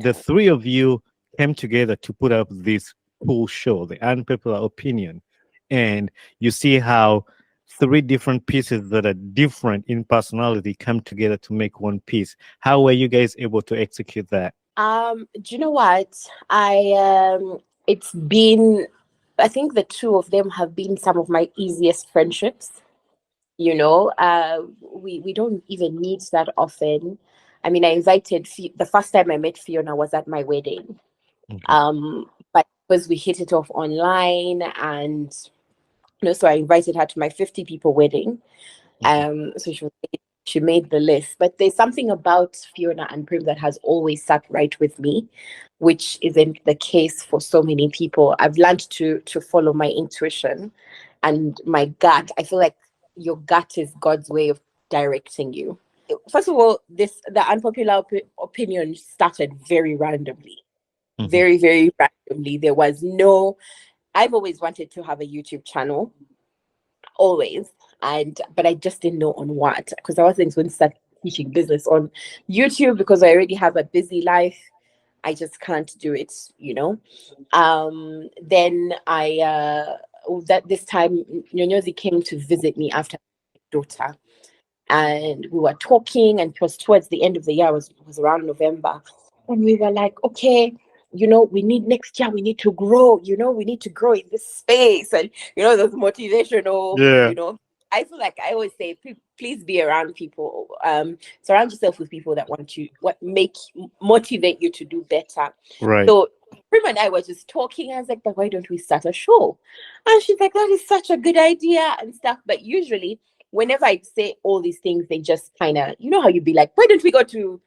the three of you came together to put up this cool show, the unpopular opinion, and you see how three different pieces that are different in personality come together to make one piece. How were you guys able to execute that? Do you know what? It's been, I think the two of them have been some of my easiest friendships. We don't even meet that often. I mean, the first time I met Fiona was at my wedding. Okay. But because we hit it off online, and so I invited her to my 50 people wedding. Mhm. So she made the list. But there's something about Fiona and Prim that has always sat right with me, which isn't the case for so many people. I've learned to follow my intuition and my gut. I feel like your gut is God's way of directing you. First of all, the unpopular opinion started very randomly. Mhm. Very, very randomly. There was no, I've always wanted to have a YouTube channel, always. But I just didn't know on what, because I wasn't going to start teaching business on YouTube because I already have a busy life. I just can't do it, you know. Then I that this time Nyonyozi came to visit me after my daughter, and we were talking, and it was towards the end of the year. It was around November, and we were like, okay, we need next year, we need to grow, we need to grow in this space, and those motivational, Yeah. I feel like I always say, please be around people, surround yourself with people that want you, motivate you to do better. Right. So Prim and I were just talking. I was like, but why don't we start a show? And she's like, that is such a good idea and stuff. But usually, whenever I say all these things, they just kind of, how you'd be like, why don't we go to,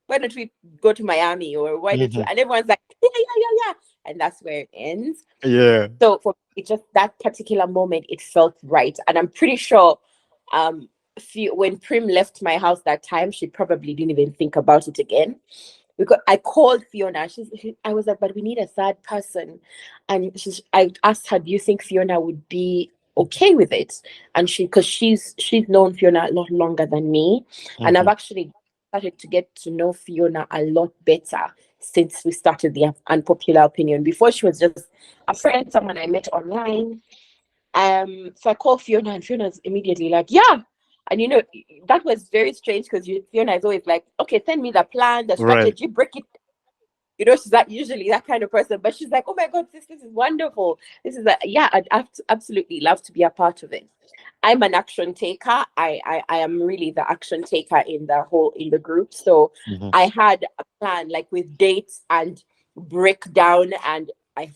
why don't we go to Miami, or why don't we? Mhm. And everyone's like, yeah, yeah, yeah, yeah. And that's where it ends. Yeah. So for it, just that particular moment, it felt right. And I'm pretty sure when Prim left my house that time, she probably didn't even think about it again. Because I called Fiona. I was like, but we need a third person. And I asked her, do you think Fiona would be okay with it? And because she's known Fiona a lot longer than me. And I've Mhm. actually started to get to know Fiona a lot better since we started the unpopular opinion. Before, she was just a friend, someone I met online. So I called Fiona, and Fiona's immediately like, yeah. And that was very strange, because Fiona is always like, okay, send me the plan, the Right. strategy, break it. She's that usually that kind of person, but she's like, oh my God, this is wonderful. This is yeah, absolutely love to be a part of it. I'm an action taker. I am really the action taker in the group. So Mhm. I had a plan, like with dates and breakdown, and I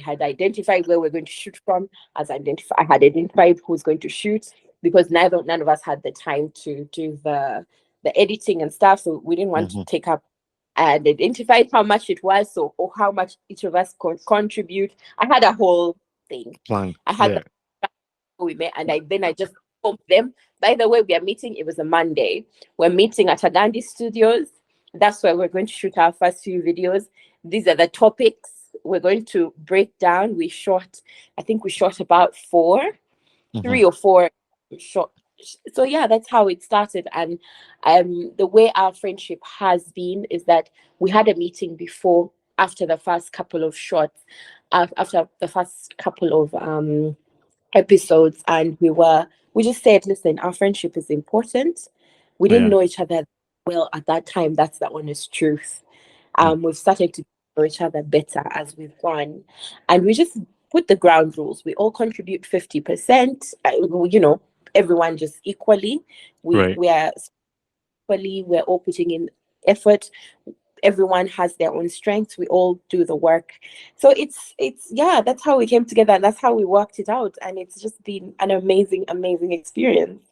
had identified where we're going to shoot from. I had identified who's going to shoot, because none of us had the time to do the editing and stuff. So we didn't want to Mhm. take up, and identified how much it was, so, or how much each of us contribute. I had a whole thing. Plan. I had Yeah. the we met, and I just told them, by the way, we are meeting. It was a Monday. We're meeting at Agandi Studios. That's where we're going to shoot our first few videos. These are the topics we're going to break down. I think we shot about Mhm. 3 or 4 short. So yeah, that's how it started. And the way our friendship has been is that we had a meeting before, after the first couple of shots, after the first couple of episodes, and we just said, listen, our friendship is important. We didn't Yeah. know each other well at that time. That's the honest truth. Mm. We've started to know each other better as we've gone, and we just put the ground rules. We all contribute 50%. Everyone just equally. We Right. we are equally. We're all putting in effort. Everyone has their own strengths. We all do the work. So it's yeah, that's how we came together, and that's how we worked it out. And it's just been an amazing, amazing experience.